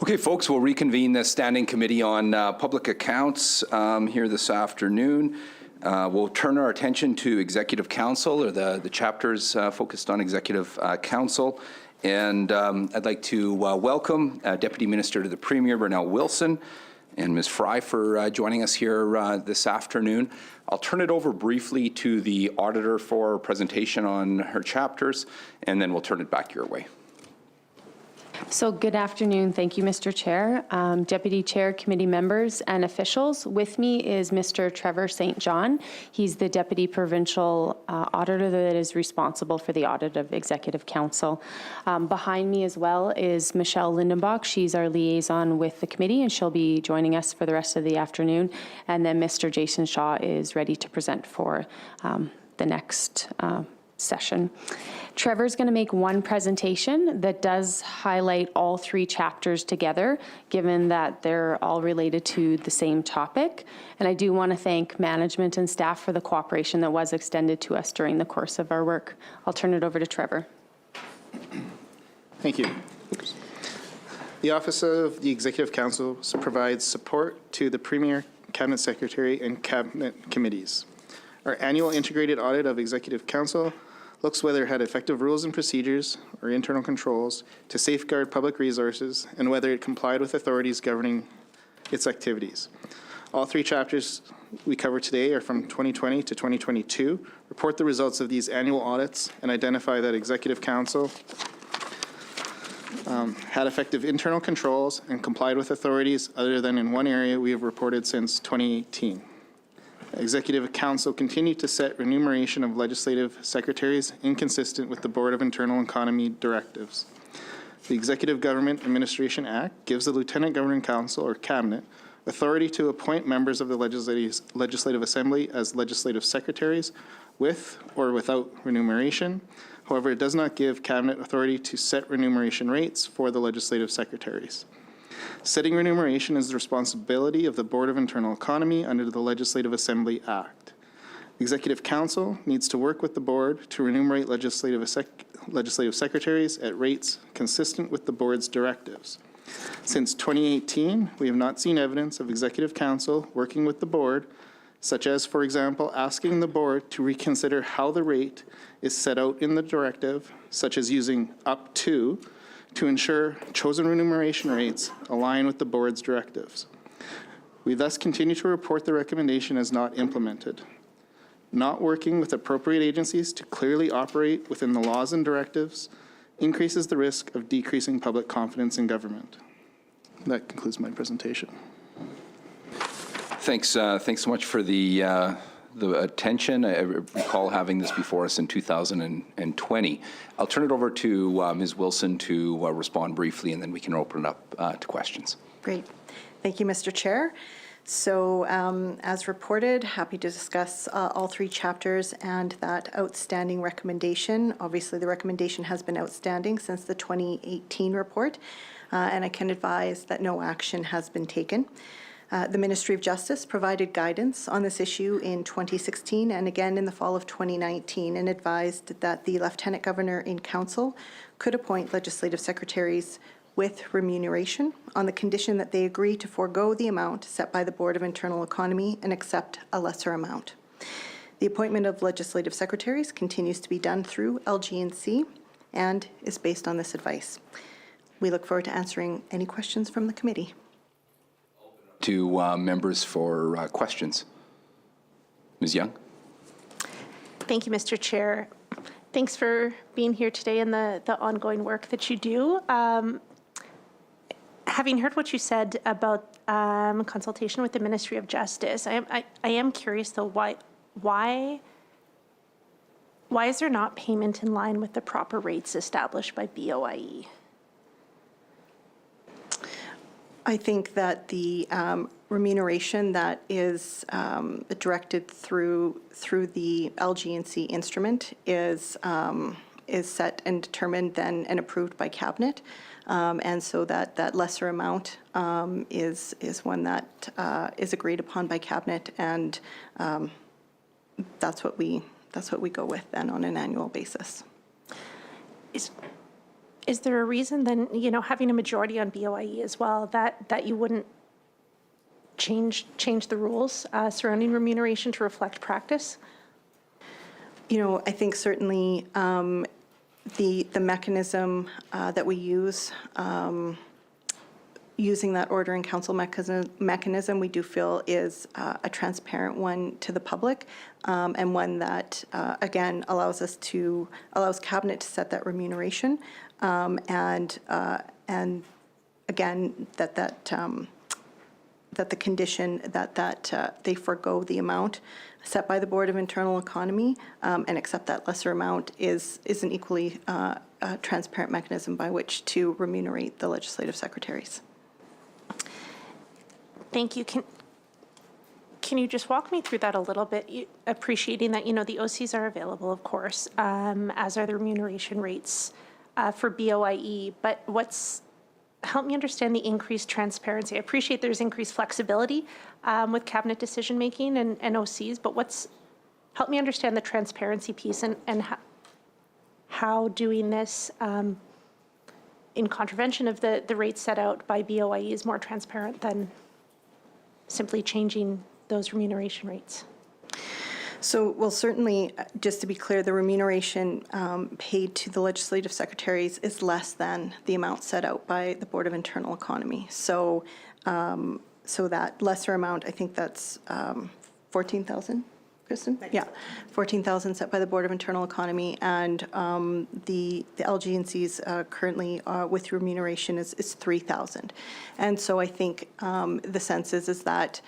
Okay, folks, we'll reconvene the Standing Committee on Public Accounts here this afternoon. We'll turn our attention to Executive Council, or the chapters focused on Executive Council. And I'd like to welcome Deputy Minister to the Premier, Bernell Wilson, and Ms. Fry for joining us here this afternoon. I'll turn it over briefly to the Auditor for a presentation on her chapters, and then we'll turn it back your way. So good afternoon. Thank you, Mr. Chair, Deputy Chair, committee members, and officials. With me is Mr. Trevor St. John. He's the Deputy Provincial Auditor that is responsible for the audit of Executive Council. Behind me as well is Michelle Lindenbach. She's our liaison with the committee, and she'll be joining us for the rest of the afternoon. And then Mr. Jason Shaw is ready to present for the next session. Trevor's going to make one presentation that does highlight all three chapters together, given that they're all related to the same topic. And I do want to thank management and staff for the cooperation that was extended to us during the course of our work. I'll turn it over to Trevor. Thank you. The Office of the Executive Council provides support to the Premier, Cabinet Secretary, and Cabinet committees. Our annual integrated audit of Executive Council looks whether it had effective rules and procedures or internal controls to safeguard public resources and whether it complied with authorities governing its activities. All three chapters we cover today are from 2020 to 2022, report the results of these annual audits, and identify that Executive Council had effective internal controls and complied with authorities other than in one area we have reported since 2018. Executive Council continued to set remuneration of legislative secretaries inconsistent with the Board of Internal Economy directives. The Executive Government Administration Act gives the Lieutenant Governing Council, or Cabinet, authority to appoint members of the Legislative Assembly as legislative secretaries with or without remuneration. However, it does not give Cabinet authority to set remuneration rates for the legislative secretaries. Setting remuneration is the responsibility of the Board of Internal Economy under the Legislative Assembly Act. The Executive Council needs to work with the Board to remunerate legislative secretaries at rates consistent with the Board's directives. Since 2018, we have not seen evidence of Executive Council working with the Board, such as, for example, asking the Board to reconsider how the rate is set out in the directive, such as using up to ensure chosen remuneration rates align with the Board's directives. We thus continue to report the recommendation as not implemented. Not working with appropriate agencies to clearly operate within the laws and directives increases the risk of decreasing public confidence in government. That concludes my presentation. Thanks so much for the attention. I recall having this before us in 2020. I'll turn it over to Ms. Wilson to respond briefly, and then we can open it up to questions. Great. Thank you, Mr. Chair. So as reported, happy to discuss all three chapters and that outstanding recommendation. Obviously, the recommendation has been outstanding since the 2018 report, and I can advise that no action has been taken. The Ministry of Justice provided guidance on this issue in 2016 and again in the fall of 2019, and advised that the Lieutenant Governor in Council could appoint legislative secretaries with remuneration on the condition that they agree to forego the amount set by the Board of Internal Economy and accept a lesser amount. The appointment of legislative secretaries continues to be done through LG&C and is based on this advice. We look forward to answering any questions from the committee. To members for questions. Ms. Young. Thank you, Mr. Chair. Thanks for being here today and the ongoing work that you do. Having heard what you said about consultation with the Ministry of Justice, I am curious though, why is there not payment in line with the proper rates established by BOIE? I think that the remuneration that is directed through the LG&C instrument is set and determined then and approved by Cabinet, and so that lesser amount is one that is agreed upon by Cabinet, and that's what we go with then on an annual basis. Is there a reason then, having a majority on BOIE as well, that you wouldn't change the rules surrounding remuneration to reflect practice? I think certainly the mechanism that we use, using that order in council mechanism, we do feel is a transparent one to the public, and one that, again, allows cabinet to set that remuneration, and again, that the condition that they forego the amount set by the Board of Internal Economy and accept that lesser amount is an equally transparent mechanism by which to remunerate the legislative secretaries. Thank you. Can you just walk me through that a little bit, appreciating that, the OCs are available, of course, as are the remuneration rates for BOIE, but help me understand the increased transparency. I appreciate there's increased flexibility with cabinet decision-making and OCs, but help me understand the transparency piece and how doing this in contravention of the rates set out by BOIE is more transparent than simply changing those remuneration rates. So, well, certainly, just to be clear, the remuneration paid to the legislative secretaries is less than the amount set out by the Board of Internal Economy. So, so that lesser amount, I think that's 14,000, Kristen? Yeah, 14,000 set by the Board of Internal Economy, and the LG&Cs currently with remuneration is 3,000. And so I think the sense is that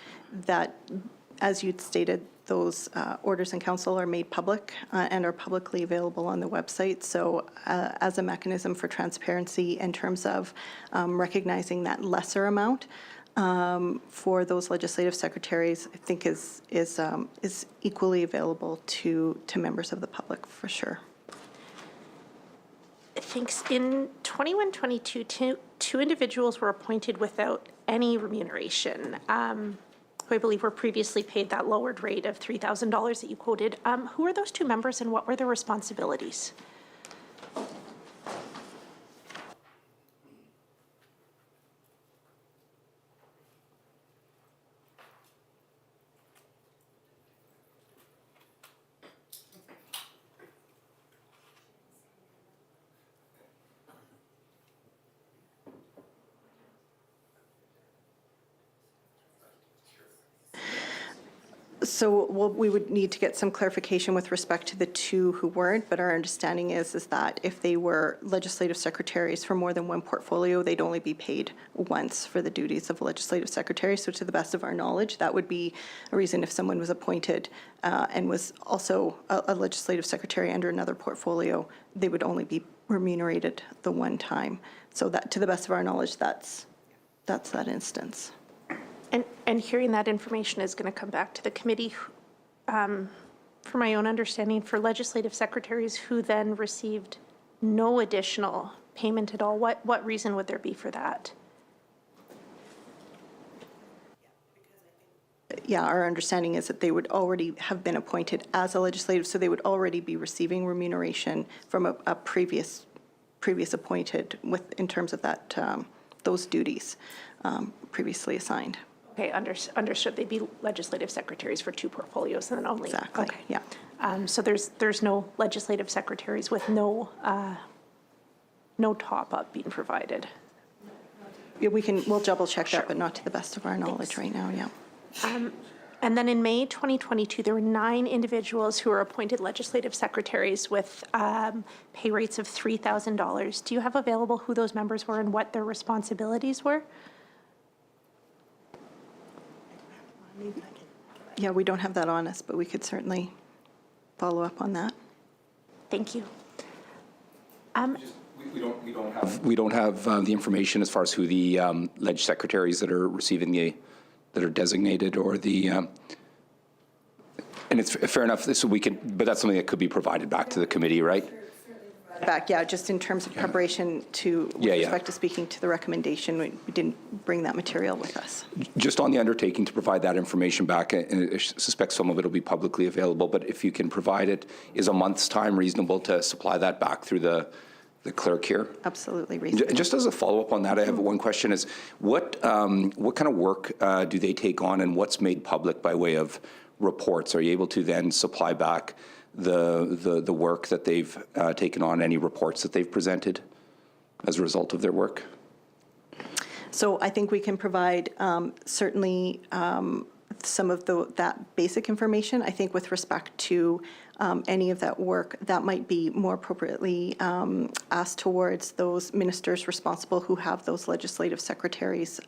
as you'd stated, those orders in council are made public and are publicly available on the website. So as a mechanism for transparency in terms of recognizing that lesser amount for those legislative secretaries, I think is equally available to members of the public for sure. Thanks. In 21-22, two individuals were appointed without any remuneration, who I believe were previously paid that lowered rate of $3,000 that you quoted. Who are those two members and what were their responsibilities? So we would need to get some clarification with respect to the two who weren't, but our understanding is that if they were legislative secretaries for more than one portfolio, they'd only be paid once for the duties of a legislative secretary. So to the best of our knowledge, that would be a reason if someone was appointed and was also a legislative secretary under another portfolio, they would only be remunerated the one time. So that, to the best of our knowledge, that's that instance. And hearing that information is going to come back to the committee, for my own understanding, for legislative secretaries who then received no additional payment at all. What reason would there be for that? Yeah, our understanding is that they would already have been appointed as a legislative, so they would already be receiving remuneration from a previous appointed in terms of that those duties previously assigned. Okay, understood. They'd be legislative secretaries for two portfolios and then only. Exactly. Okay. Yeah. So there's no legislative secretaries with no top up being provided. Yeah, we'll double check that, but not to the best of our knowledge right now. Yeah. And then in May 2022, there were 9 individuals who were appointed legislative secretaries with pay rates of $3,000. Do you have available who those members were and what their responsibilities were? Yeah, we don't have that on us, but we could certainly follow up on that. Thank you. We don't have the information as far as who the leg secretaries that are receiving that are designated or the. And it's fair enough. So we can, but that's something that could be provided back to the committee, right? Back, yeah, just in terms of preparation with respect to speaking to the recommendation, we didn't bring that material with us. Just on the undertaking to provide that information back, and I suspect some of it will be publicly available, but if you can provide it, is a month's time reasonable to supply that back through the the clerk here. Absolutely reasonable. Just as a follow-up on that, I have one question is, what kind of work do they take on, and what's made public by way of reports? Are you able to then supply back the work that they've taken on, any reports that they've presented as a result of their work? So I think we can provide certainly some of that basic information. I think with respect to any of that work, that might be more appropriately asked towards those ministers responsible who have those legislative secretaries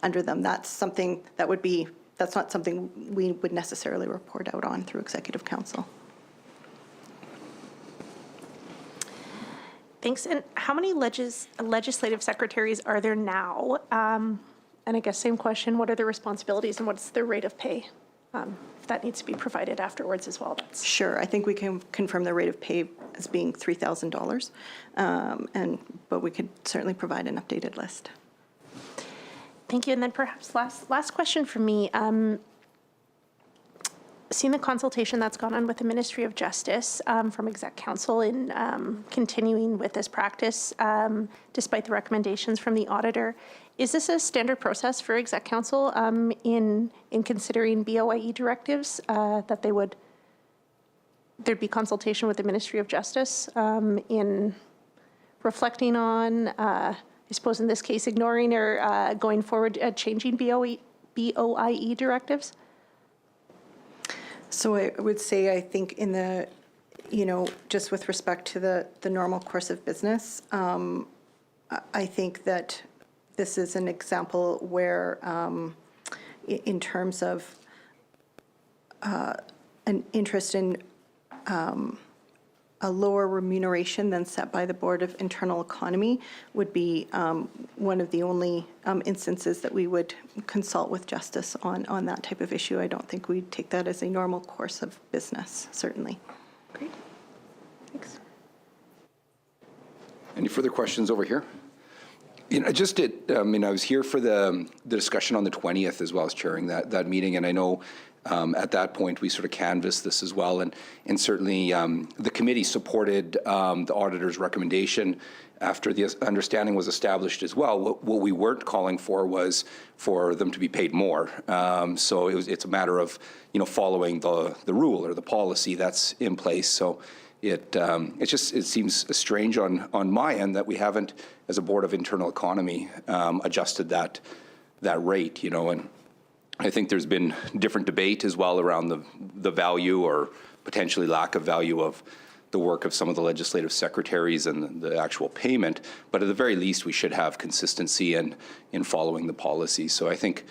under them. That's something that would be, that's not something we would necessarily report out on through Executive Council. Thanks. And how many legislative secretaries are there now? And I guess same question, what are their responsibilities and what's their rate of pay? If that needs to be provided afterwards as well. That's Sure, I think we can confirm the rate of pay as being $3,000, but we could certainly provide an updated list. Thank you. And then perhaps last question for me. Seen the consultation that's gone on with the Ministry of Justice from Exec Council in continuing with this practice, despite the recommendations from the auditor. Is this a standard process for Exec Council in considering BOIE directives that there'd be consultation with the Ministry of Justice in reflecting on, I suppose in this case, ignoring or going forward changing BOIE directives? So I would say, I think in the, just with respect to the normal course of business, I think that this is an example where, in terms of an interest in a lower remuneration than set by the Board of Internal Economy would be one of the only instances that we would consult with Justice on that type of issue. I don't think we'd take that as a normal course of business, certainly. Great. Thanks. Any further questions over here? I was here for the discussion on the 20th as well as chairing that meeting, and I know at that point we sort of canvassed this as well, and certainly the committee supported the auditor's recommendation after the understanding was established as well. What we weren't calling for was for them to be paid more. So it's a matter of following the rule or the policy that's in place. So it seems strange on my end that we haven't, as a Board of Internal Economy, adjusted that rate, and I think there's been different debate as well around the value or potentially lack of value of the work of some of the legislative secretaries and the actual payment, but at the very least we should have consistency in following the policy. So I think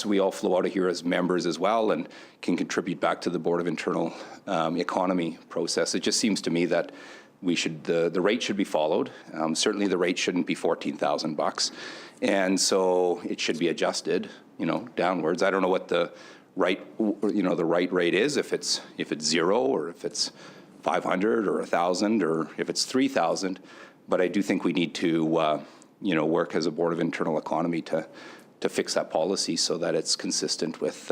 we all flow out of here as members as well and can contribute back to the Board of Internal Economy process. It just seems to me that the rate should be followed. Certainly the rate shouldn't be $14,000, and so it should be adjusted, downwards. I don't know what the right rate is, if it's zero or if it's 500 or 1,000 or if it's 3,000, but I do think we need to work as a Board of Internal Economy to fix that policy so that it's consistent with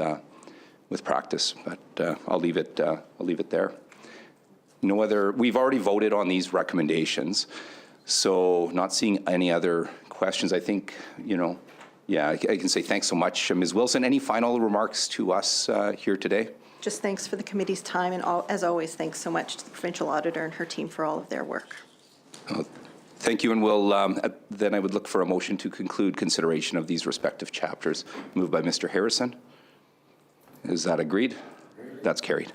practice. But I'll leave it there. No other. We've already voted on these recommendations, so not seeing any other questions. I think yeah, I can say thanks so much, Ms. Wilson. Any final remarks to us here today? Just thanks for the committee's time, and as always, thanks so much to the provincial auditor and her team for all of their work. Thank you, and we'll then I would look for a motion to conclude consideration of these respective chapters. Moved by Mr. Harrison. Is that agreed? That's carried.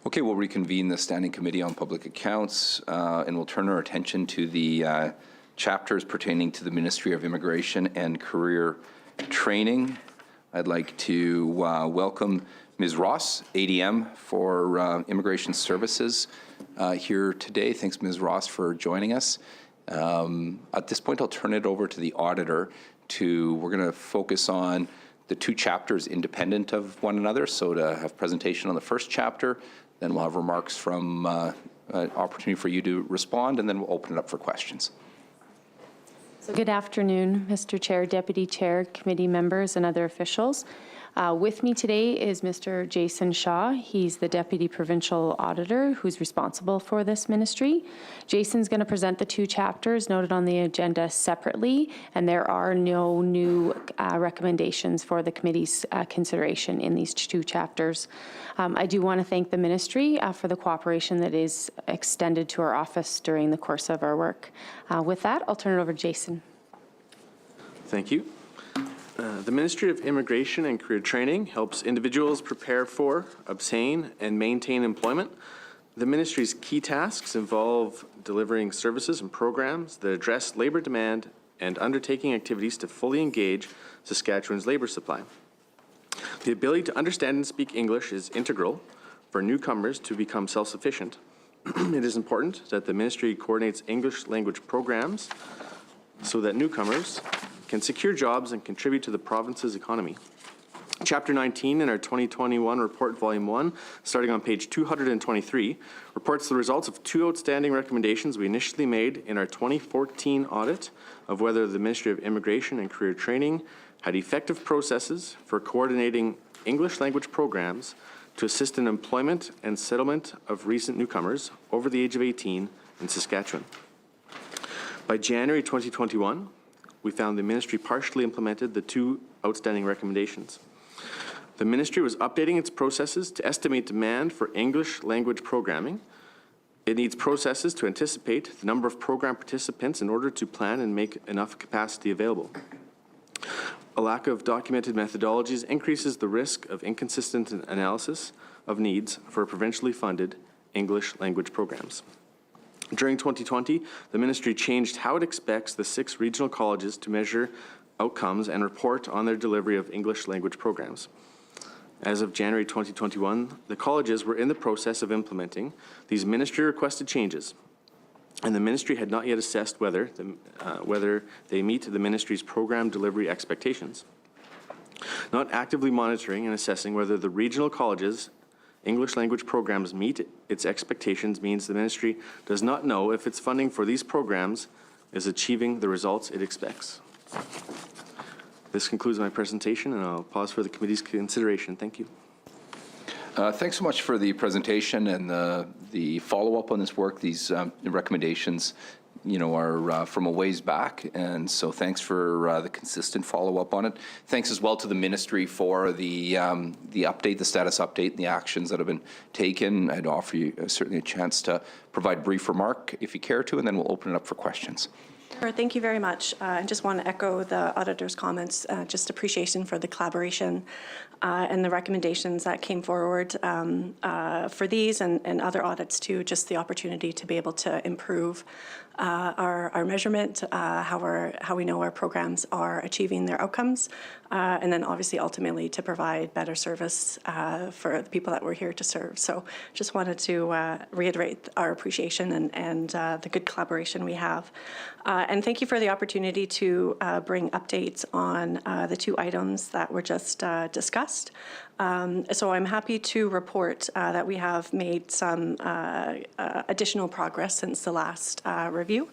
Okay, we'll reconvene the Standing Committee on Public Accounts, and we'll turn our attention to the chapters pertaining to the Ministry of Immigration and Career Training. I'd like to welcome Ms. Ross, ADM for Immigration Services, here today. Thanks, Ms. Ross, for joining us. At this point, I'll turn it over to the auditor. We're going to focus on the two chapters independent of one another. So to have presentation on the first chapter, then we'll have remarks from an opportunity for you to respond, and then we'll open it up for questions. So good afternoon, Mr. Chair, Deputy Chair, committee members, and other officials. With me today is Mr. Jason Shaw. He's the Deputy Provincial Auditor who's responsible for this ministry. Jason's going to present the two chapters noted on the agenda separately, and there are no new recommendations for the committee's consideration in these two chapters. I do want to thank the ministry for the cooperation that is extended to our office during the course of our work. With that, I'll turn it over to Jason. Thank you. The Ministry of Immigration and Career Training helps individuals prepare for, obtain, and maintain employment. The ministry's key tasks involve delivering services and programs that address labor demand and undertaking activities to fully engage Saskatchewan's labor supply. The ability to understand and speak English is integral for newcomers to become self-sufficient. It is important that the ministry coordinates English language programs so that newcomers can secure jobs and contribute to the province's economy. Chapter 19 in our 2021 report, Volume 1, starting on page 223, reports the results of two outstanding recommendations we initially made in our 2014 audit of whether the Ministry of Immigration and Career Training had effective processes for coordinating English language programs to assist in employment and settlement of recent newcomers over the age of 18 in Saskatchewan. By January 2021, we found the ministry partially implemented the two outstanding recommendations. The ministry was updating its processes to estimate demand for English language programming. It needs processes to anticipate the number of program participants in order to plan and make enough capacity available. A lack of documented methodologies increases the risk of inconsistent analysis of needs for provincially funded English language programs. During 2020, the ministry changed how it expects the 6 regional colleges to measure outcomes and report on their delivery of English language programs. As of January 2021, the colleges were in the process of implementing these ministry-requested changes, and the ministry had not yet assessed whether they meet the ministry's program delivery expectations. Not actively monitoring and assessing whether the regional colleges' English language programs meet its expectations means the ministry does not know if its funding for these programs is achieving the results it expects. This concludes my presentation, and I'll pause for the committee's consideration. Thank you. Thanks so much for the presentation and the follow-up on this work. These recommendations, are from a ways back, and so thanks for the consistent follow-up on it. Thanks as well to the ministry for the update, the status update, and the actions that have been taken. I'd offer you certainly a chance to provide a brief remark if you care to, and then we'll open it up for questions. Sure, thank you very much. I just want to echo the auditor's comments, just appreciation for the collaboration and the recommendations that came forward for these and other audits too, just the opportunity to be able to improve our measurement, how we know our programs are achieving their outcomes, and then obviously ultimately to provide better service for the people that we're here to serve. So just wanted to reiterate our appreciation and the good collaboration we have. And thank you for the opportunity to bring updates on the two items that were just discussed. So I'm happy to report that we have made some additional progress since the last review.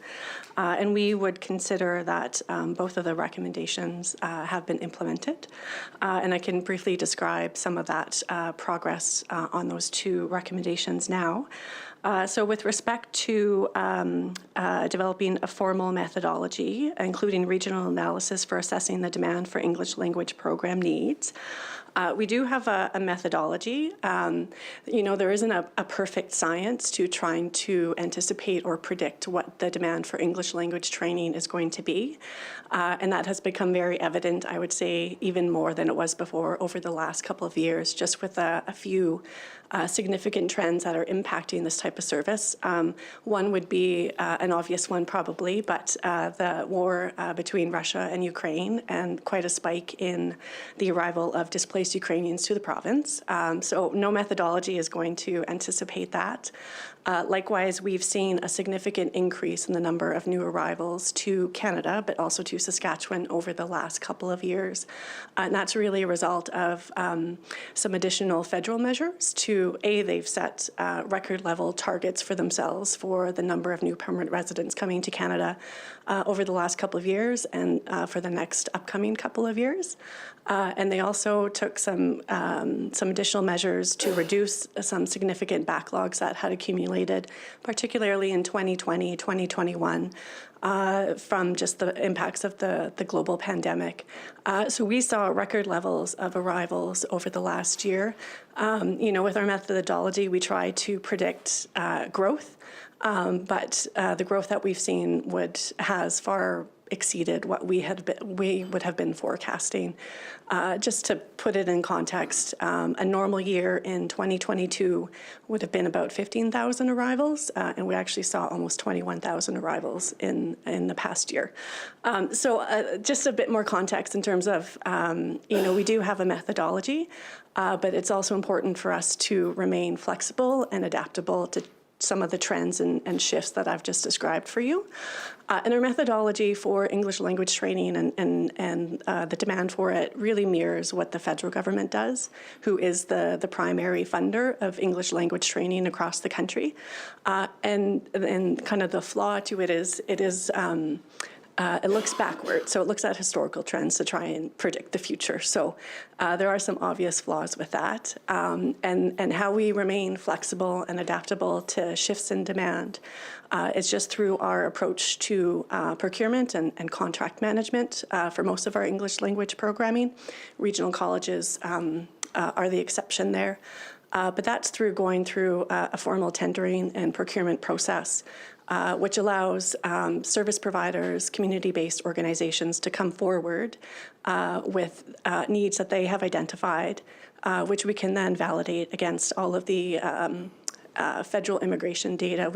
And we would consider that both of the recommendations have been implemented. And I can briefly describe some of that progress on those two recommendations now. So with respect to developing a formal methodology, including regional analysis for assessing the demand for English language program needs, we do have a methodology. There isn't a perfect science to trying to anticipate or predict what the demand for English language training is going to be. And that has become very evident, I would say, even more than it was before over the last couple of years, just with a few significant trends that are impacting this type of service. One would be an obvious one probably, but the war between Russia and Ukraine, and quite a spike in the arrival of displaced Ukrainians to the province. So no methodology is going to anticipate that. Likewise, we've seen a significant increase in the number of new arrivals to Canada, but also to Saskatchewan over the last couple of years. And that's really a result of some additional federal measures to, they've set record level targets for themselves for the number of new permanent residents coming to Canada over the last couple of years and for the next upcoming couple of years. And they also took some additional measures to reduce some significant backlogs that had accumulated, particularly in 2020, 2021, from just the impacts of the global pandemic. So we saw record levels of arrivals over the last year. With our methodology, we try to predict growth, but the growth that we've seen has far exceeded what we would have been forecasting. Just to put it in context, a normal year in 2022 would have been about 15,000 arrivals, and we actually saw almost 21,000 arrivals in the past year. So just a bit more context in terms of, we do have a methodology, but it's also important for us to remain flexible and adaptable to some of the trends and shifts that I've just described for you. And our methodology for English language training and the demand for it really mirrors what the federal government does, who is the primary funder of English language training across the country. And kind of the flaw to it is it looks backward, so it looks at historical trends to try and predict the future. So there are some obvious flaws with that. And how we remain flexible and adaptable to shifts in demand is just through our approach to procurement and contract management for most of our English language programming. Regional colleges are the exception there. But that's through going through a formal tendering and procurement process, which allows service providers, community-based organizations to come forward with needs that they have identified, which we can then validate against all of the federal immigration data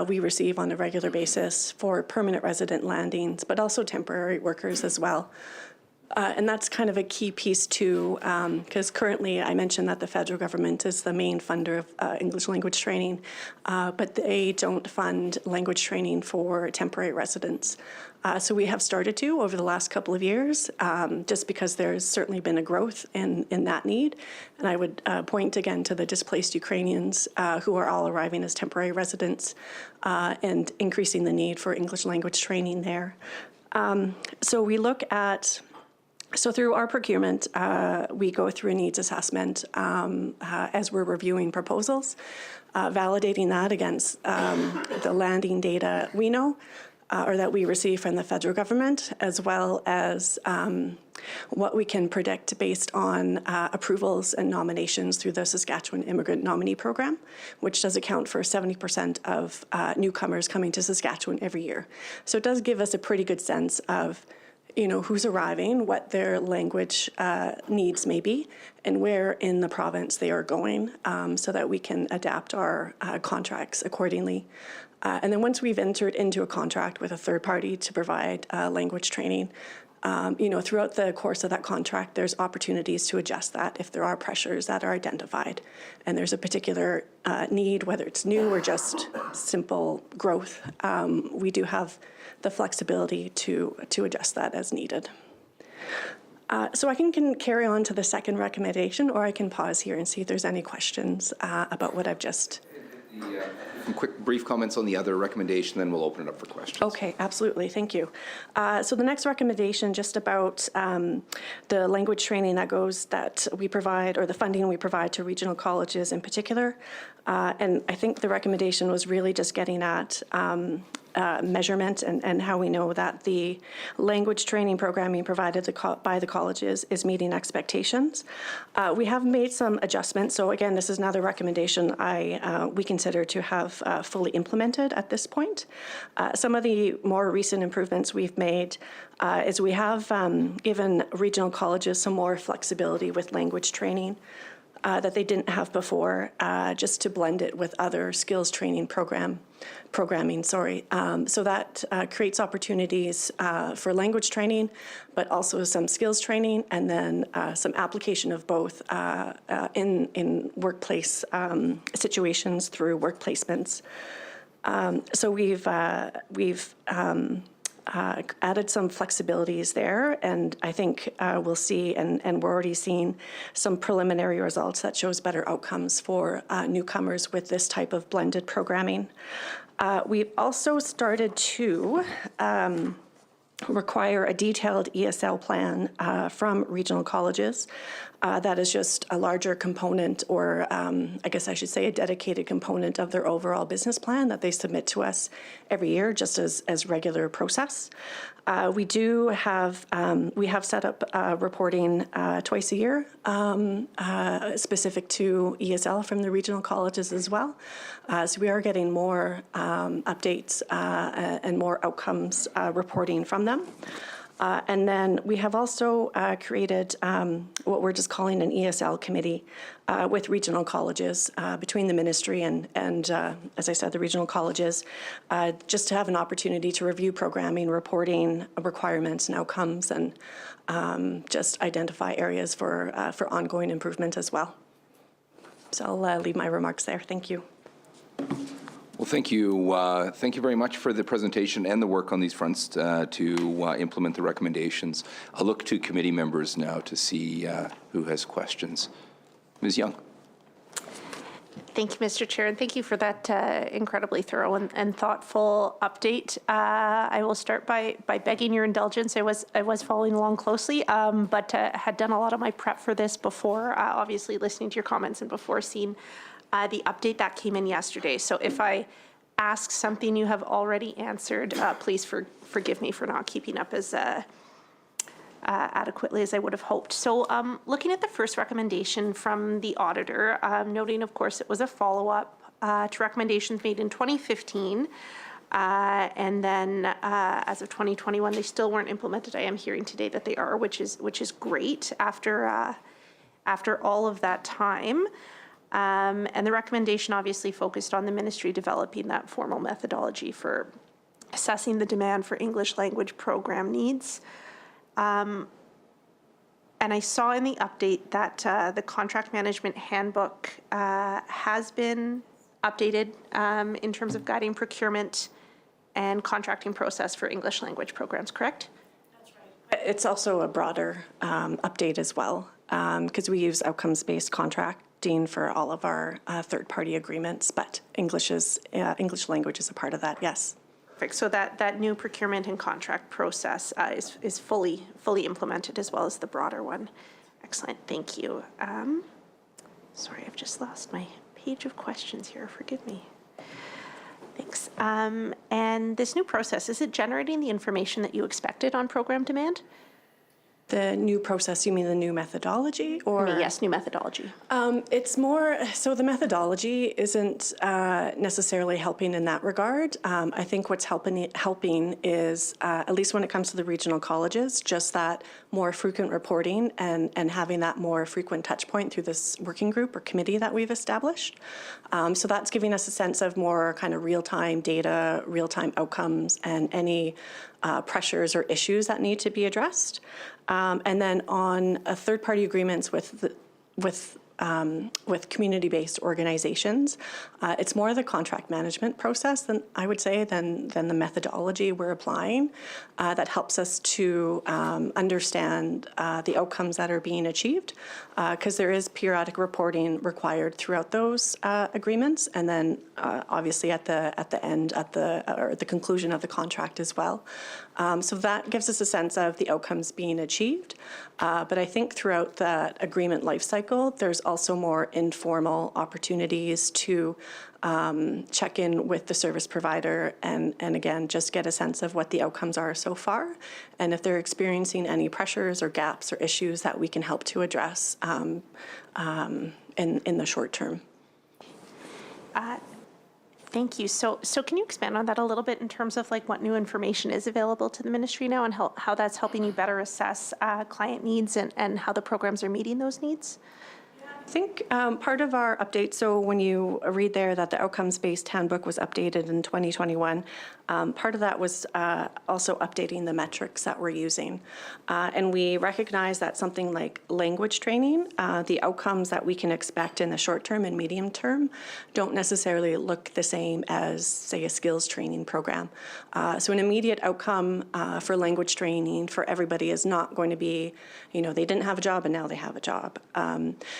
we receive on a regular basis for permanent resident landings, but also temporary workers as well. And that's kind of a key piece too, because currently I mentioned that the federal government is the main funder of English language training, but they don't fund language training for temporary residents. So we have started to over the last couple of years, just because there's certainly been a growth in that need. And I would point again to the displaced Ukrainians who are all arriving as temporary residents and increasing the need for English language training there. So we look at So through our procurement, we go through a needs assessment as we're reviewing proposals, validating that against the landing data we know or that we receive from the federal government, as well as what we can predict based on approvals and nominations through the Saskatchewan Immigrant Nominee Program, which does account for 70% of newcomers coming to Saskatchewan every year. So it does give us a pretty good sense of who's arriving, what their language needs may be, and where in the province they are going, so that we can adapt our contracts accordingly. And then once we've entered into a contract with a third party to provide language training, throughout the course of that contract, there's opportunities to adjust that if there are pressures that are identified. And there's a particular need, whether it's new or just simple growth, we do have the flexibility to adjust that as needed. So I can carry on to the second recommendation, or I can pause here and see if there's any questions about what I've just... Quick, brief comments on the other recommendation, then we'll open it up for questions. Okay, absolutely. Thank you. So the next recommendation, just about the language training that we provide, or the funding we provide to regional colleges in particular. And I think the recommendation was really just getting at measurement and how we know that the language training programming provided by the colleges is meeting expectations. We have made some adjustments. So again, this is another recommendation we consider to have fully implemented at this point. Some of the more recent improvements we've made is we have given regional colleges some more flexibility with language training. that they didn't have before, just to blend it with other skills training programming. So that creates opportunities for language training, but also some skills training, and then some application of both in workplace situations through work placements. So we've added some flexibilities there, and I think we'll see, and we're already seeing some preliminary results that shows better outcomes for newcomers with this type of blended programming. We've also started to require a detailed ESL plan from regional colleges. That is just a larger component, or I guess I should say a dedicated component of their overall business plan that they submit to us every year, just as regular process. We have set up reporting twice a year specific to ESL from the regional colleges as well. So we are getting more updates and more outcomes reporting from them. And then we have also created what we're just calling an ESL committee with regional colleges between the ministry and as I said, the regional colleges, just to have an opportunity to review programming, reporting requirements and outcomes, and just identify areas for ongoing improvement as well. So I'll leave my remarks there. Thank you. Well, thank you. Thank you very much for the presentation and the work on these fronts to implement the recommendations. I'll look to committee members now to see who has questions. Ms. Young. Thank you, Mr. Chair, and thank you for that incredibly thorough and thoughtful update. I will start by begging your indulgence. I was following along closely, but had done a lot of my prep for this before, obviously listening to your comments and before seeing the update that came in yesterday. So if I ask something you have already answered, please forgive me for not keeping up as adequately as I would have hoped. So looking at the first recommendation from the auditor, noting, of course, it was a follow-up to recommendations made in 2015. And then as of 2021, they still weren't implemented. I am hearing today that they are, which is great after all of that time. And the recommendation obviously focused on the ministry developing that formal methodology for assessing the demand for English language program needs. And I saw in the update that the contract management handbook has been updated in terms of guiding procurement and contracting process for English language programs, correct? That's right. It's also a broader update as well, because we use outcomes-based contracting for all of our third-party agreements, but English language is a part of that, yes. Perfect. So that new procurement and contract process is fully implemented, as well as the broader one. Excellent. Thank you. Sorry, I've just lost my page of questions here. Forgive me. Thanks. And this new process, is it generating the information that you expected on program demand? The new process, you mean the new methodology? Or Yes, new methodology. It's more, so the methodology isn't necessarily helping in that regard. I think what's helping is, at least when it comes to the regional colleges, just that more frequent reporting and having that more frequent touch point through this working group or committee that we've established. So that's giving us a sense of more kind of real-time data, real-time outcomes, and any pressures or issues that need to be addressed. And then on third-party agreements with community-based organizations, it's more the contract management process than I would say than the methodology we're applying that helps us to understand the outcomes that are being achieved, because there is periodic reporting required throughout those agreements, and then obviously at the end or the conclusion of the contract as well. So that gives us a sense of the outcomes being achieved. But I think throughout that agreement lifecycle, there's also more informal opportunities to check in with the service provider and again, just get a sense of what the outcomes are so far, and if they're experiencing any pressures or gaps or issues that we can help to address in the short term. Thank you. So can you expand on that a little bit in terms of like what new information is available to the ministry now and how that's helping you better assess client needs and how the programs are meeting those needs? I think part of our update, so when you read there that the outcomes-based handbook was updated in 2021, part of that was also updating the metrics that we're using. And we recognize that something like language training, the outcomes that we can expect in the short term and medium term don't necessarily look the same as, say, a skills training program. So an immediate outcome for language training for everybody is not going to be, you know, they didn't have a job and now they have a job.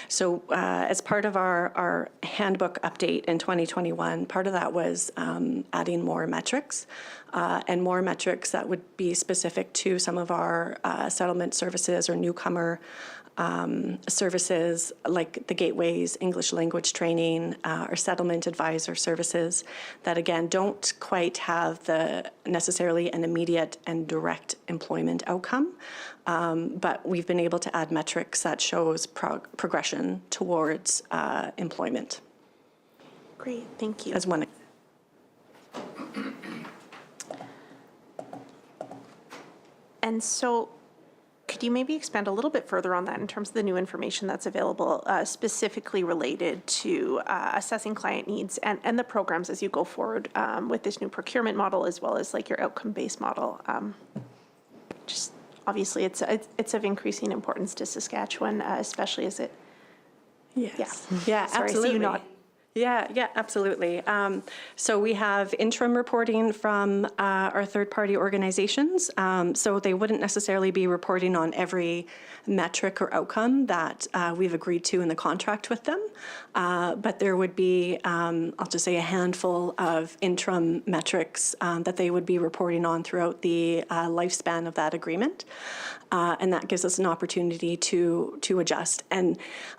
So as part of our handbook update in 2021, part of that was adding more metrics and more metrics that would be specific to some of our settlement services or newcomer services like the Gateways, English language training, or settlement advisor services that again don't quite have the necessarily an immediate and direct employment outcome, but we've been able to add metrics that shows progression towards employment. Great, thank you. As one. And so could you maybe expand a little bit further on that in terms of the new information that's available, specifically related to assessing client needs and the programs as you go forward with this new procurement model, as well as like your outcome-based model? Just obviously it's of increasing importance to Saskatchewan, especially as it. Yes. Yeah, Sorry, absolutely. I see you nod. Yeah, absolutely. So we have interim reporting from our third-party organizations. So they wouldn't necessarily be reporting on every metric or outcome that we've agreed to in the contract with them. But there would be, I'll just say, a handful of interim metrics that they would be reporting on throughout the lifespan of that agreement. And that gives us an opportunity to adjust. And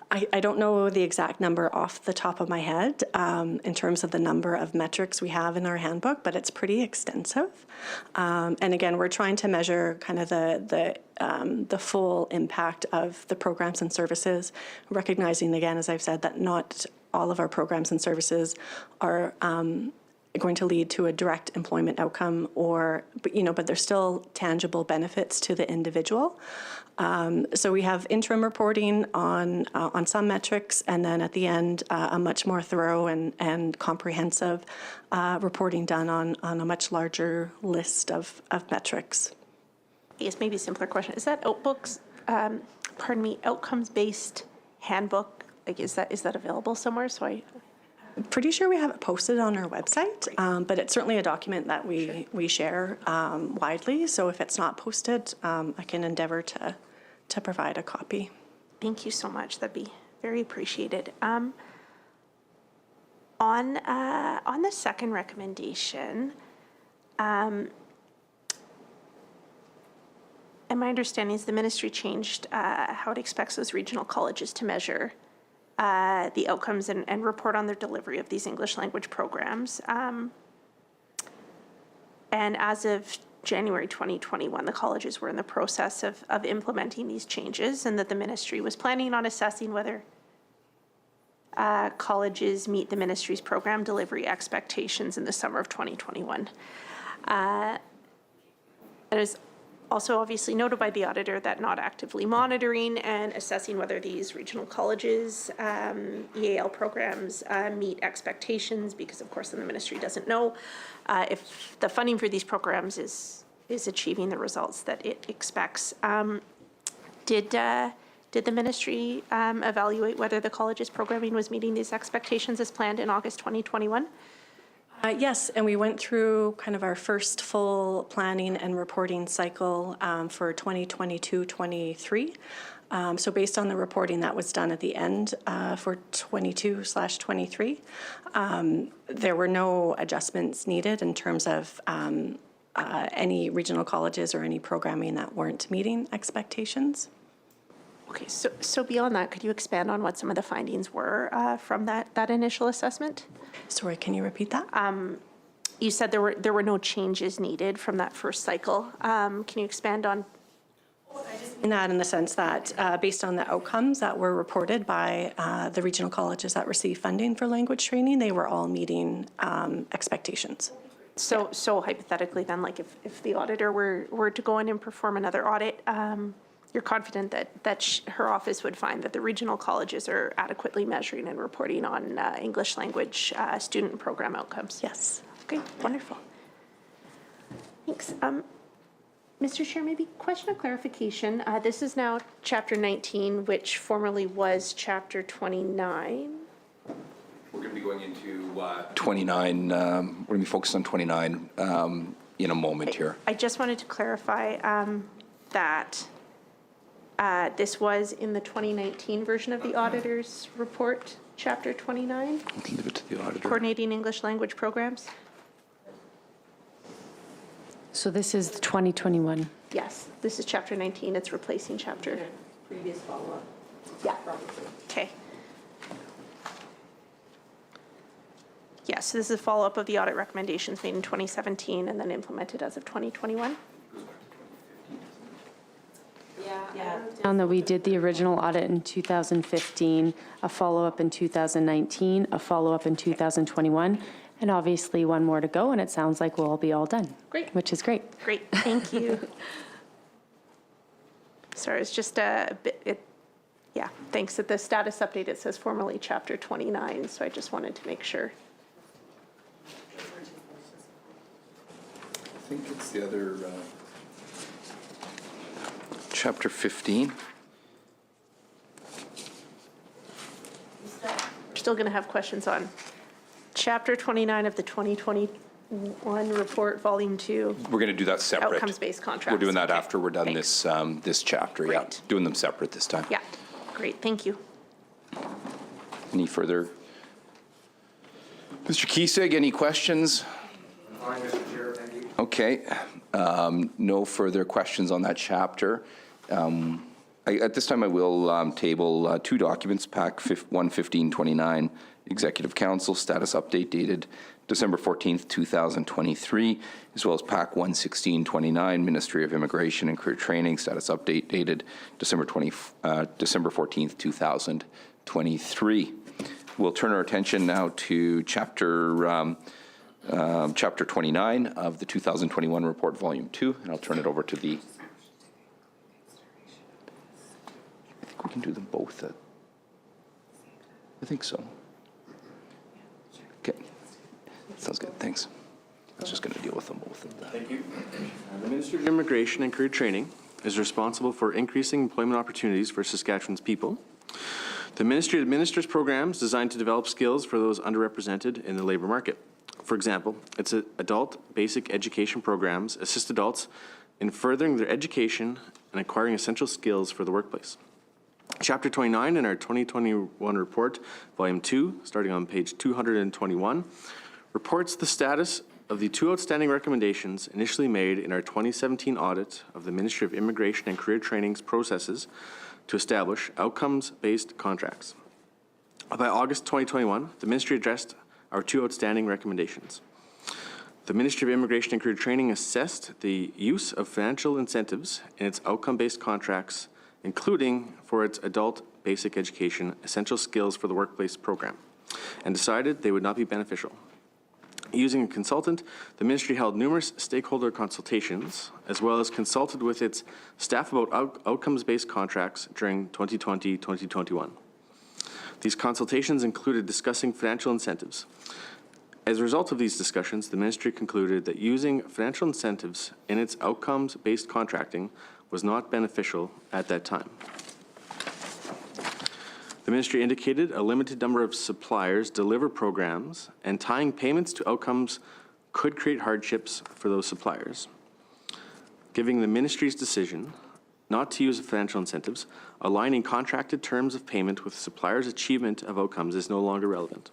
I don't know the exact number off the top of my head in terms of the number of metrics we have in our handbook, but it's pretty extensive. And again, we're trying to measure kind of the full impact of the programs and services, recognizing again, as I've said, that not all of our programs and services are going to lead to a direct employment outcome, but there's still tangible benefits to the individual. So we have interim reporting on some metrics, and then at the end, a much more thorough and comprehensive reporting done on a much larger list of metrics. I guess maybe a simpler question. Is that outcomes-based handbook, like is that available somewhere? So I'm pretty sure we have it posted on our website, but it's certainly a document that we share widely. So if it's not posted, I can endeavor to provide a copy. Thank you so much. That'd be very appreciated. On the second recommendation, and my understanding is the ministry changed how it expects those regional colleges to measure the outcomes and report on their delivery of these English language programs. And as of January 2021, the colleges were in the process of implementing these changes, and that the ministry was planning on assessing whether colleges meet the ministry's program delivery expectations in the summer of 2021. It is also obviously noted by the auditor that not actively monitoring and assessing whether these regional colleges, EAL programs meet expectations, because of course then the ministry doesn't know if the funding for these programs is achieving the results that it expects. Did the ministry evaluate whether the college's programming was meeting these expectations as planned in August 2021? Yes, and we went through kind of our first full planning and reporting cycle for 2022-23. So based on the reporting that was done at the end for 22/23, there were no adjustments needed in terms of any regional colleges or any programming that weren't meeting expectations. Okay, so beyond that, could you expand on what some of the findings were from that initial assessment? Sorry, can you repeat that? You said there were no changes needed from that first cycle. Can you expand on? In the sense that based on the outcomes that were reported by the regional colleges that receive funding for language training, they were all meeting expectations. So hypothetically then, like if the auditor were to go in and perform another audit, you're confident that her office would find that the regional colleges are adequately measuring and reporting on English language student and program outcomes? Yes. Okay, wonderful. Thanks. Mr. Chair, maybe question of clarification. This is now Chapter 19, which formerly was Chapter 29. We're going to be going into 29, we're going to be focused on 29 in a moment here. I just wanted to clarify that this was in the 2019 version of the auditor's report, Chapter 29, I'll leave it to the auditor. coordinating English language programs. So this is 2021. Yes, this is Chapter 19. It's replacing Chapter. Previous follow-up. Yeah. Okay. Yeah, so this is a follow-up of the audit recommendations made in 2017 and then implemented as of 2021. Yeah. Down that we did the original audit in 2015, a follow-up in 2019, a follow-up in 2021, and obviously one more to go, and it sounds like we'll be all done. Great. Which is great. Great, thank you. Sorry, it's just a bit, yeah, thanks. At the status update, it says formerly Chapter 29, so I just wanted to make sure. I think it's the other, chapter 15. We're still going to have questions on Chapter 29 of the 2021 report, Volume 2, We're going to do that separate. outcomes-based contracts. We're doing that Okay, after we're done thanks. this chapter, yeah. Great. Doing them separate this time. Yeah, great, thank you. Any further? Mr. Kiesig, any questions? Fine, Mr. Chair, thank you. Okay, no further questions on that chapter. At this time, I will table two documents, PAC 11529, Executive Council Status Update dated December 14th, 2023, as well as PAC 11629, Ministry of Immigration and Career Training Status Update dated December 14th, 2023. We'll turn our attention now to Chapter 29 of the 2021 report, Volume 2, and I'll turn it over to the... I think we can do them both. I think so. Okay. Sounds good. Thanks. I was just going to deal with them both. Thank you. The Ministry of Immigration and Career Training is responsible for increasing employment opportunities for Saskatchewan's people. The ministry administers programs designed to develop skills for those underrepresented in the labor market. For example, its adult basic education programs assist adults in furthering their education and acquiring essential skills for the workplace. Chapter 29 in our 2021 report, Volume 2, starting on page 221, reports the status of the two outstanding recommendations initially made in our 2017 audit of the Ministry of Immigration and Career Training's processes to establish outcomes-based contracts. By August 2021, the Ministry addressed our two outstanding recommendations. The Ministry of Immigration and Career Training assessed the use of financial incentives in its outcome-based contracts, including for its adult basic education essential skills for the workplace program, and decided they would not be beneficial. Using a consultant, the ministry held numerous stakeholder consultations, as well as consulted with its staff about outcomes-based contracts during 2020-2021. These consultations included discussing financial incentives. As a result of these discussions, the ministry concluded that using financial incentives in its outcomes-based contracting was not beneficial at that time. The ministry indicated a limited number of suppliers deliver programs, and tying payments to outcomes could create hardships for those suppliers. Giving the ministry's decision not to use financial incentives, aligning contracted terms of payment with suppliers' achievement of outcomes is no longer relevant.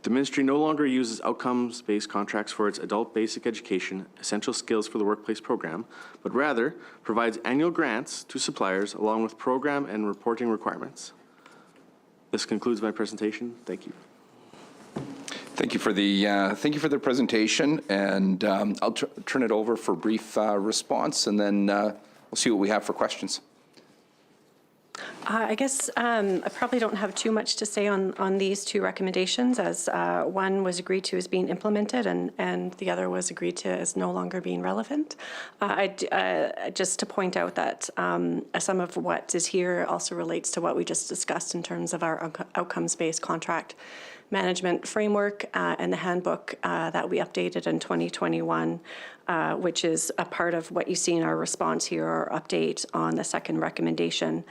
The ministry no longer uses outcomes-based contracts for its adult basic education, essential skills for the workplace program, but rather provides annual grants to suppliers along with program and reporting requirements. This concludes my presentation. Thank you. Thank you for the presentation, and I'll turn it over for brief response, and then we'll see what we have for questions. I guess I probably don't have too much to say on these two recommendations, as one was agreed to as being implemented and the other was agreed to as no longer being relevant. Just to point out that some of what is here also relates to what we just discussed in terms of our outcomes-based contract management framework and the handbook that we updated in 2021, which is a part of what you see in our response here or update on the second recommendation.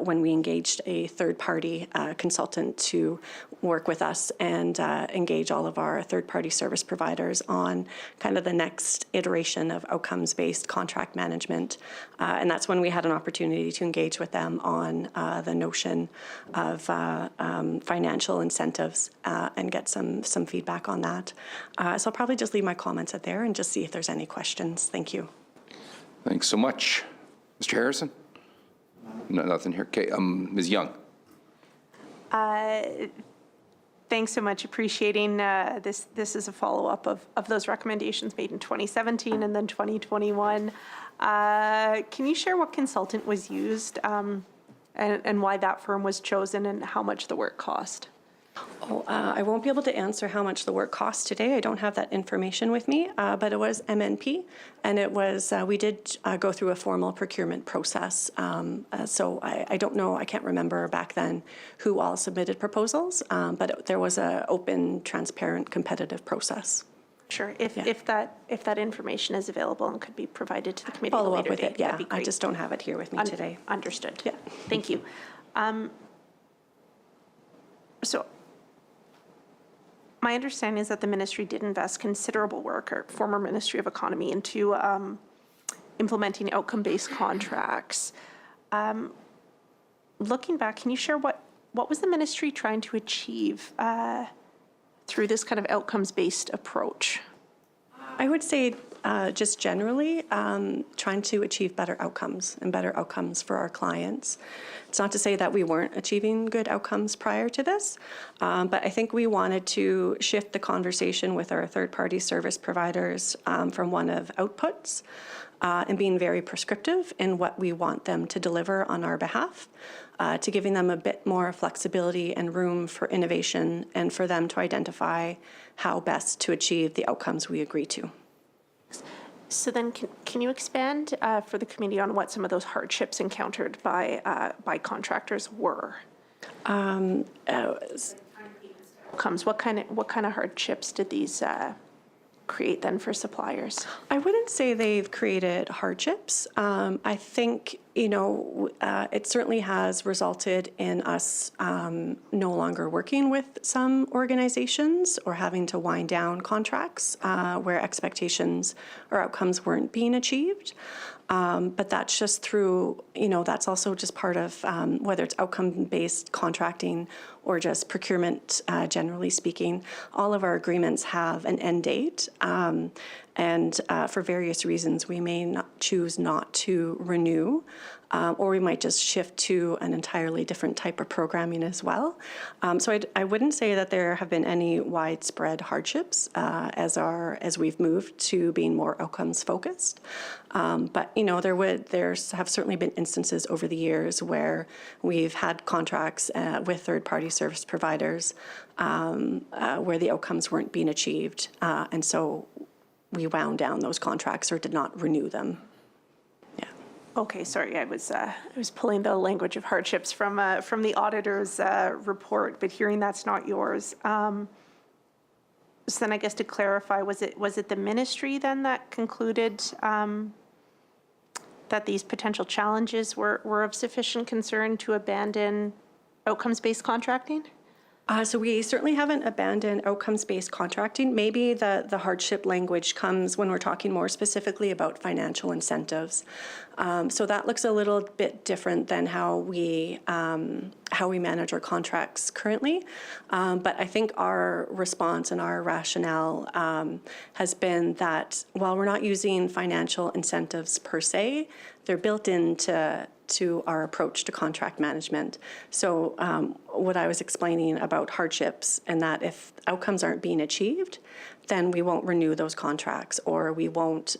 When we engaged a third-party consultant to work with us and engage all of our third-party service providers on kind of the next iteration of outcomes-based contract management. And that's when we had an opportunity to engage with them on the notion of financial incentives and get some feedback on that. So I'll probably just leave my comments at there and just see if there's any questions. Thank you. Thanks so much. Mr. Harrison? No, nothing here. Okay, Ms. Young. Thanks so much. Appreciating this. This is a follow-up of those recommendations made in 2017 and then 2021. Can you share what consultant was used and why that firm was chosen and how much the work cost? I won't be able to answer how much the work cost today. I don't have that information with me, but it was MNP, and it was, we did go through a formal procurement process. So I don't know, I can't remember back then who all submitted proposals, but there was an open, transparent, competitive process. Sure. If that information is available and could be provided to the committee Follow up later with date, it, yeah. that'd be great. I just don't have it here with me today. Understood. Yeah. Thank you. So my understanding is that the ministry did invest considerable work, or former Ministry of Economy, into implementing outcome-based contracts. Looking back, can you share what was the ministry trying to achieve through this kind of outcomes-based approach? I would say just generally trying to achieve better outcomes and better outcomes for our clients. It's not to say that we weren't achieving good outcomes prior to this, but I think we wanted to shift the conversation with our third-party service providers from one of outputs and being very prescriptive in what we want them to deliver on our behalf, to giving them a bit more flexibility and room for innovation and for them to identify how best to achieve the outcomes we agree to. So then can you expand for the committee on what some of those hardships encountered by contractors were? What kind of hardships did these create then for suppliers? I wouldn't say they've created hardships. I think, it certainly has resulted in us no longer working with some organizations or having to wind down contracts where expectations or outcomes weren't being achieved. But that's just through, that's also just part of whether it's outcome-based contracting or just procurement, generally speaking. All of our agreements have an end date. And for various reasons, we may choose not to renew, or we might just shift to an entirely different type of programming as well. So I wouldn't say that there have been any widespread hardships as we've moved to being more outcomes focused. But there have certainly been instances over the years where we've had contracts with third-party service providers where the outcomes weren't being achieved, and so we wound down those contracts or did not renew them. Yeah. Okay, sorry, I was pulling the language of hardships from the auditor's report, but hearing that's not yours. So then, I guess to clarify, was it the ministry then that concluded that these potential challenges were of sufficient concern to abandon outcomes-based contracting? So we certainly haven't abandoned outcomes-based contracting. Maybe the hardship language comes when we're talking more specifically about financial incentives. So that looks a little bit different than how we manage our contracts currently. But I think our response and our rationale has been that while we're not using financial incentives per se, they're built into our approach to contract management. So what I was explaining about hardships and that if outcomes aren't being achieved, then we won't renew those contracts, or we won't,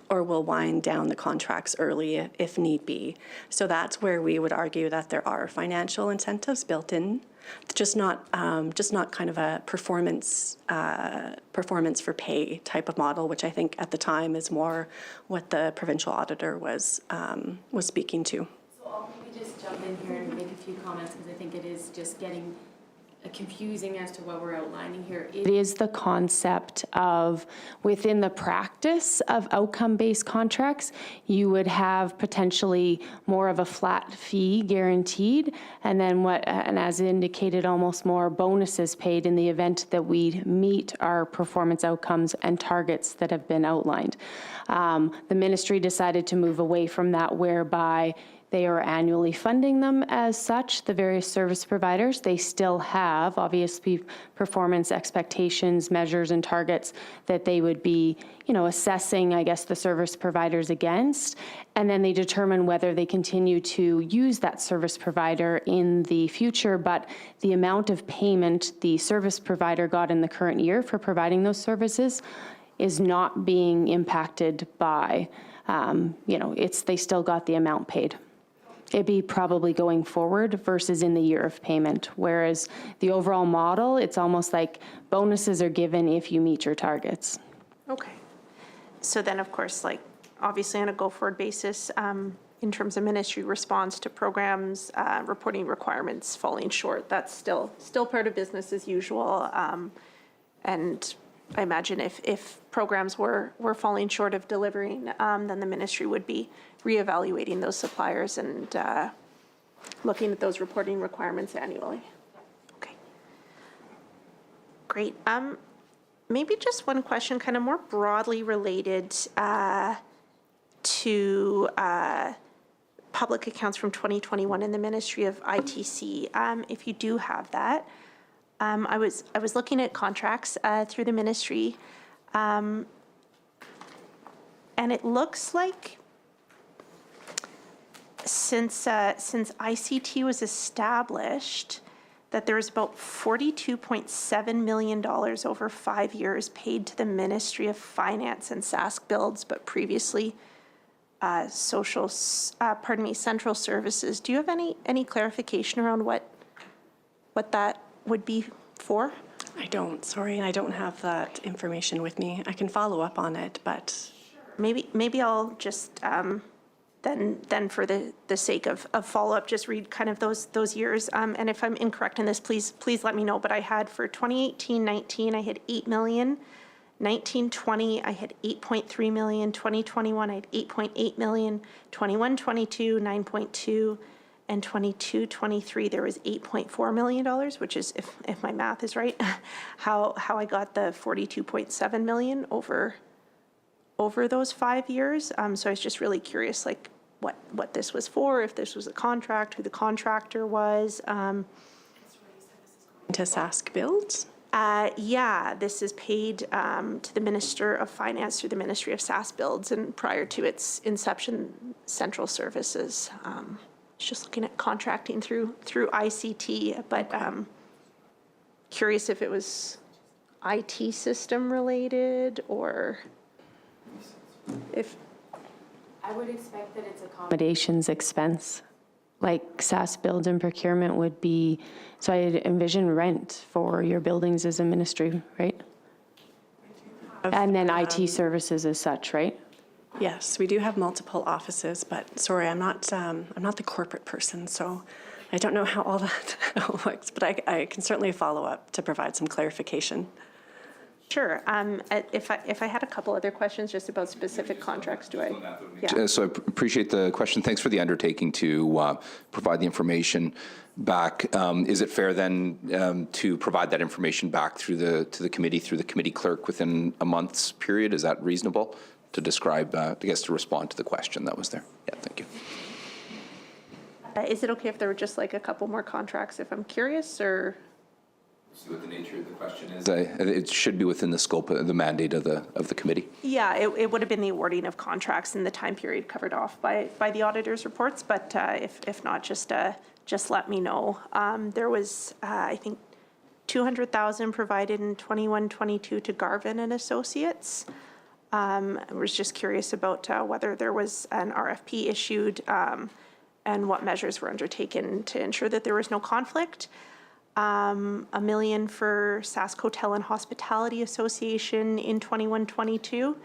or we'll wind down the contracts early if need be. So that's where we would argue that there are financial incentives built in, just not kind of a performance for pay type of model, which I think at the time is more what the provincial auditor was speaking to. So I'll maybe just jump in here and make a few comments because I think it is just getting confusing as to what we're outlining here. It is the concept of within the practice of outcome-based contracts, you would have potentially more of a flat fee guaranteed, and then and as indicated, almost more bonuses paid in the event that we meet our performance outcomes and targets that have been outlined. The ministry decided to move away from that, whereby they are annually funding them as such, the various service providers. They still have, obviously, performance expectations, measures, and targets that they would be, assessing, I guess, the service providers against. And then they determine whether they continue to use that service provider in the future. But the amount of payment the service provider got in the current year for providing those services is not being impacted by, they still got the amount paid. It'd be probably going forward versus in the year of payment. Whereas the overall model, it's almost like bonuses are given if you meet your targets. Okay. So then, of course, obviously on a go-forward basis, in terms of ministry response to programs, reporting requirements falling short, that's still part of business as usual. And I imagine if programs were falling short of delivering, then the ministry would be reevaluating those suppliers and looking at those reporting requirements annually. Okay. Great. Maybe just one question, kind of more broadly related to public accounts from 2021 in the Ministry of ITC. If you do have that. I was looking at contracts through the ministry, and it looks like since ICT was established, that there was about $42.7 million over 5 years paid to the Ministry of Finance and Sask Builds, but previously Central Services. Do you have any clarification around what that would be for? I don't, sorry, and I don't have that information with me. I can follow up on it, but. Maybe I'll just then for the sake of follow-up, just read kind of those years. And if I'm incorrect in this, please let me know. But I had for 2018-19, I had $8 million. 19-20, I had $8.3 million. 2021, I had $8.8 million. 21-22, $9.2. And 22-23, there was $8.4 million, which is, if my math is right, how I got the $42.7 million over those 5 years. So I was just really curious, what this was for, if this was a contract, who the contractor was. To Sask Builds? Yeah, this is paid to the Minister of Finance through the Ministry of Sask Builds, and prior to its inception, Central Services. Just looking at contracting through ICT, but curious if it was IT system related or if. I would expect that it's accommodations expense, like SaaS build and procurement would be, so I envision rent for your buildings as a ministry, right? And then IT services as such, right? Yes, we do have multiple offices, but sorry, I'm not the corporate person, so I don't know how all that works, but I can certainly follow up to provide some clarification. Sure. If I had a couple other questions just about specific contracts, do I? Yeah. So I appreciate the question. Thanks for the undertaking to provide the information back. Is it fair then to provide that information back to the committee, through the committee clerk within a month's period? Is that reasonable to describe, I guess, to respond to the question that was there? Yeah, thank you. Is it okay if there were just like a couple more contracts if I'm curious, or? See what the nature of the question is. It should be within the scope of the mandate of the committee. Yeah, it would have been the awarding of contracts in the time period covered off by the auditor's reports, but if not, just let me know. There was, I think, $200,000 provided in 21-22 to Garvin and Associates. I was just curious about whether there was an RFP issued and what measures were undertaken to ensure that there was no conflict. $1 million for Sask Hotel and Hospitality Association in 21-22.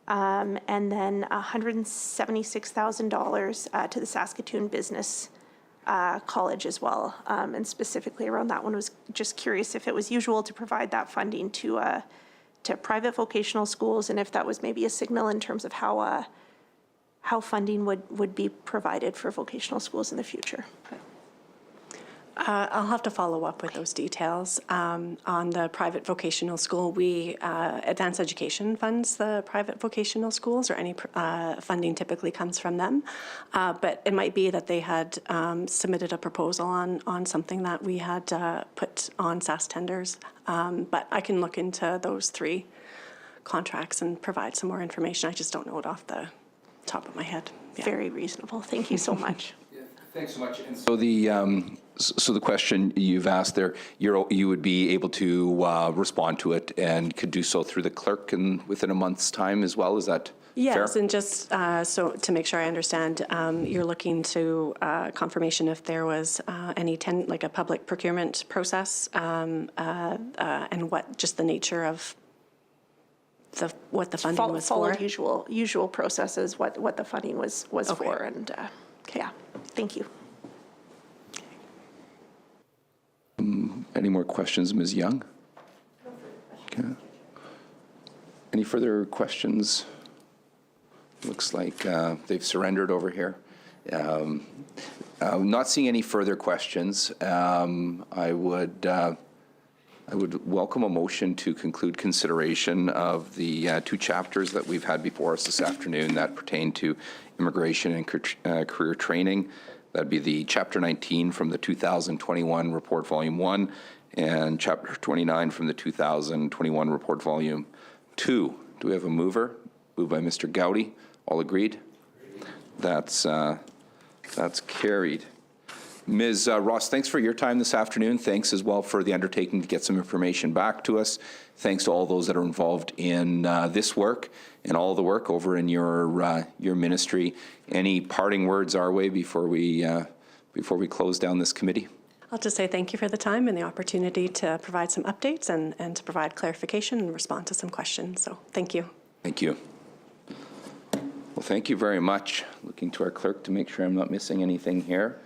And then $176,000 to the Saskatoon Business College as well. And specifically around that one, was just curious if it was usual to provide that funding to private vocational schools, and if that was maybe a signal in terms of how funding would be provided for vocational schools in the future. I'll have to follow up with those details. On the private vocational school, Advanced Education funds the private vocational schools, or any funding typically comes from them. But it might be that they had submitted a proposal on something that we had put on SAS tenders. But I can look into those 3 contracts and provide some more information. I just don't know it off the top of my head. Yeah. Very reasonable. Thank you so much. Thanks so much. And so the question you've asked there, you would be able to respond to it and could do so through the clerk within a month's time as well. Is that Yes, fair? and just so to make sure I understand, you're looking to confirmation if there was any like a public procurement process, and what just the nature of what the funding was for. Followed usual processes, what the funding was Okay. for, and yeah, thank you. Any more questions, Ms. Young? Okay. Any further questions? Looks like they've surrendered over here. Not seeing any further questions. I would welcome a motion to conclude consideration of the 2 chapters that we've had before us this afternoon that pertain to immigration and career training. That'd be the Chapter 19 from the 2021 Report Volume 1 and Chapter 29 from the 2021 Report Volume 2. Do we have a mover? Moved by Mr. Gowdy. All agreed? That's carried. Ms. Ross, thanks for your time this afternoon. Thanks as well for the undertaking to get some information back to us. Thanks to all those that are involved in this work and all the work over in your ministry. Any parting words our way before we close down this committee? I'll just say thank you for the time and the opportunity to provide some updates and to provide clarification and respond to some questions. So thank you. Thank you. Well, thank you very much. Looking to our clerk to make sure I'm not missing anything here.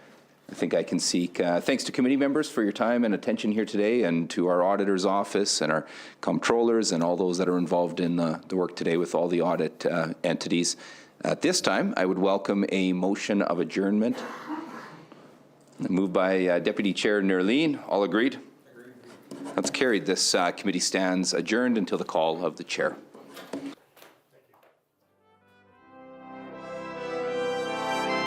I think I can seek thanks to committee members for your time and attention here today, and to our auditor's office and our comptrollers and all those that are involved in the work today with all the audit entities. At this time, I would welcome a motion of adjournment. Moved by Deputy Chair Nerline. All agreed? That's carried. This committee stands adjourned until the call of the chair.